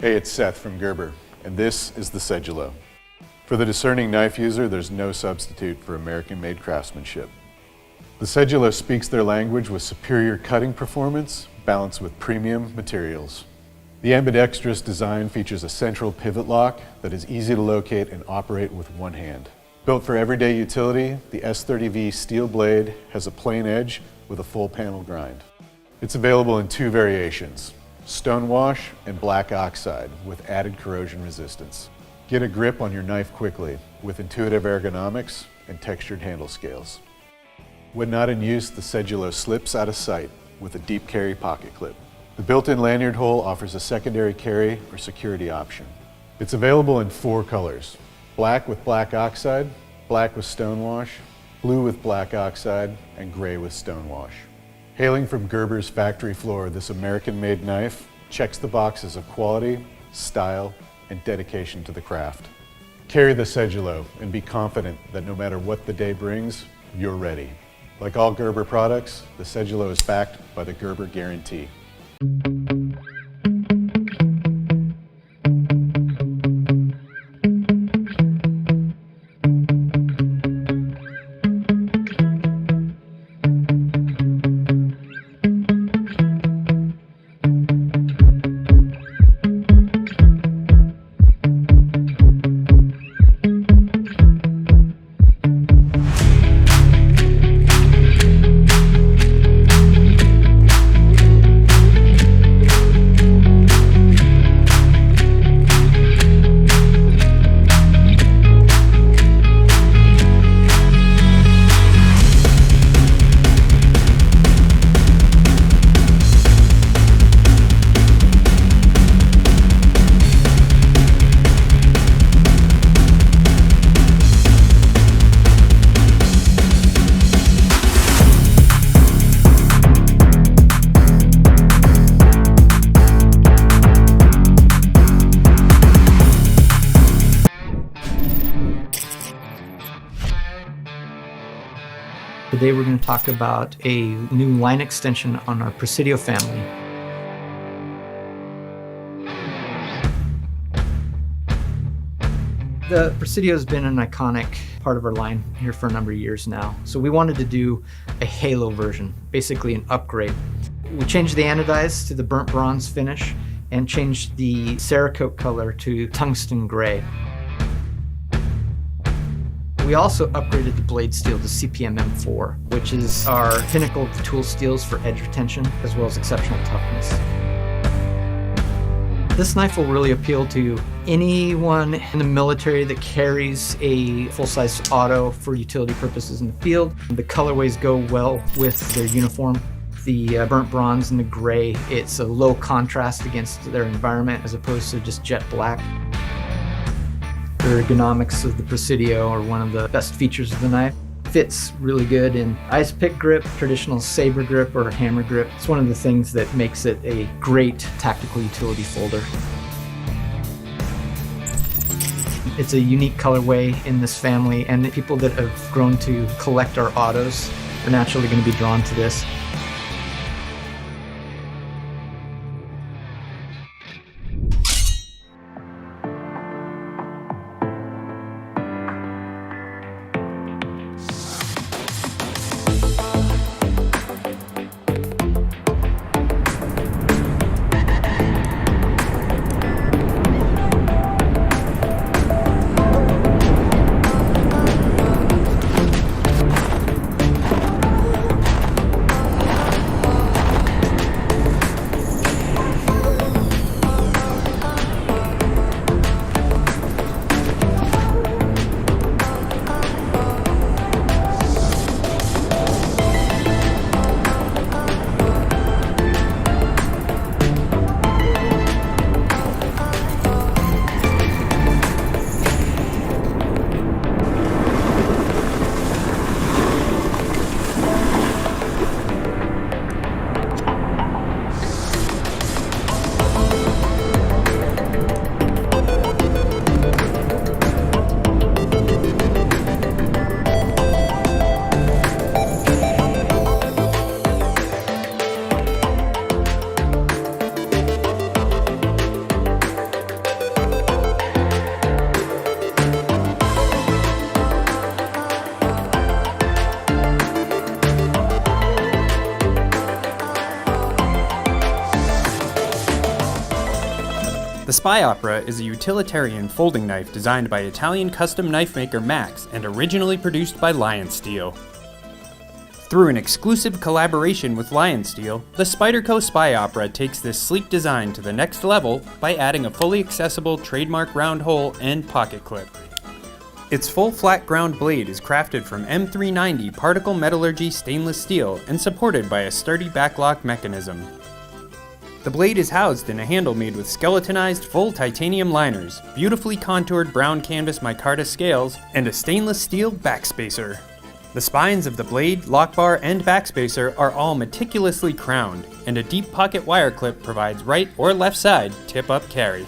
Hey, it's Seth from Gerber, and this is the Sedulo. For the discerning knife user, there's no substitute for American-made craftsmanship. The Sedulo speaks their language with superior cutting performance, balanced with premium materials. The ambidextrous design features a central pivot lock that is easy to locate and operate with one hand. Built for everyday utility, the S30V steel blade has a plain edge with a full panel grind. It's available in two variations, stonewash and black oxide with added corrosion resistance. Get a grip on your knife quickly with intuitive ergonomics and textured handle scales. When not in use, the Sedulo slips out of sight with a deep carry pocket clip. The built-in lanyard hole offers a secondary carry or security option. It's available in 4 colors: black with black oxide, black with stonewash, blue with black oxide, and gray with stonewash. Hailing from Gerber's factory floor, this American-made knife checks the boxes of quality, style, and dedication to the craft. Carry the Sedulo and be confident that no matter what the day brings, you're ready. Like all Gerber products, the Sedulo is backed by the Gerber Guarantee. Today we're going to talk about a new line extension on our Presidio family. The Presidio has been an iconic part of our line here for a number of years now. So we wanted to do a halo version, basically an upgrade. We changed the anodize to the burnt bronze finish and changed the Cerakote color to tungsten gray. We also upgraded the blade steel to CPM M4, which is our pinnacle of tool steels for edge retention, as well as exceptional toughness. This knife will really appeal to anyone in the military that carries a full-size auto for utility purposes in the field. The colorways go well with their uniform. The burnt bronze and the gray, it's a low contrast against their environment as opposed to just jet black. The ergonomics of the Presidio are one of the best features of the knife. Fits really good in ice pick grip, traditional saber grip, or hammer grip. It's one of the things that makes it a great tactical utility folder. It's a unique colorway in this family, and the people that have grown to collect our autos are naturally going to be drawn to this. The Spy Opera is a utilitarian folding knife designed by Italian custom knife maker Max and originally produced by Lion Steel. Through an exclusive collaboration with Lion Steel, the Spyderco Spy Opera takes this sleek design to the next level by adding a fully accessible trademark round hole and pocket clip. Its full flat ground blade is crafted from M390 particle metallurgy stainless steel and supported by a sturdy backlock mechanism. The blade is housed in a handle made with skeletonized full titanium liners, beautifully contoured brown canvas micarta scales, and a stainless steel backspacer. The spines of the blade, lock bar, and backspacer are all meticulously crowned, and a deep pocket wire clip provides right or left side tip-up carry.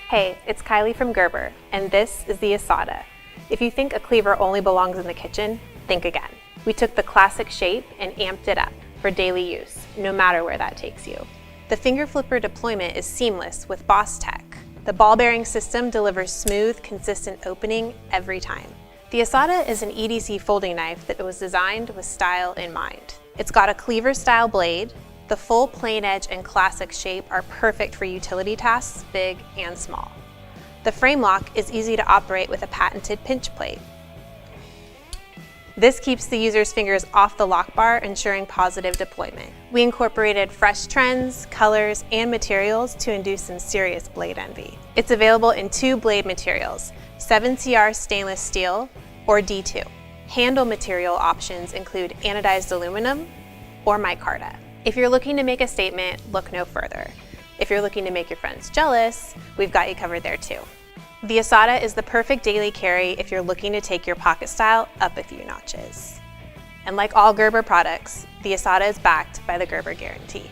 Hey, it's Kylie from Gerber, and this is the Asada. If you think a cleaver only belongs in the kitchen, think again. We took the classic shape and amped it up for daily use, no matter where that takes you. The finger flipper deployment is seamless with Boss Tech. The ball bearing system delivers smooth, consistent opening every time. The Asada is an EDC folding knife that was designed with style in mind. It's got a cleaver style blade. The full plain edge and classic shape are perfect for utility tasks, big and small. The frame lock is easy to operate with a patented pinch plate. This keeps the user's fingers off the lock bar, ensuring positive deployment. We incorporated fresh trends, colors, and materials to induce some serious blade envy. It's available in 2 blade materials, 7CR stainless steel or D2. Handle material options include anodized aluminum or micarta. If you're looking to make a statement, look no further. If you're looking to make your friends jealous, we've got you covered there too. The Asada is the perfect daily carry if you're looking to take your pocket style up a few notches. And like all Gerber products, the Asada is backed by the Gerber guarantee.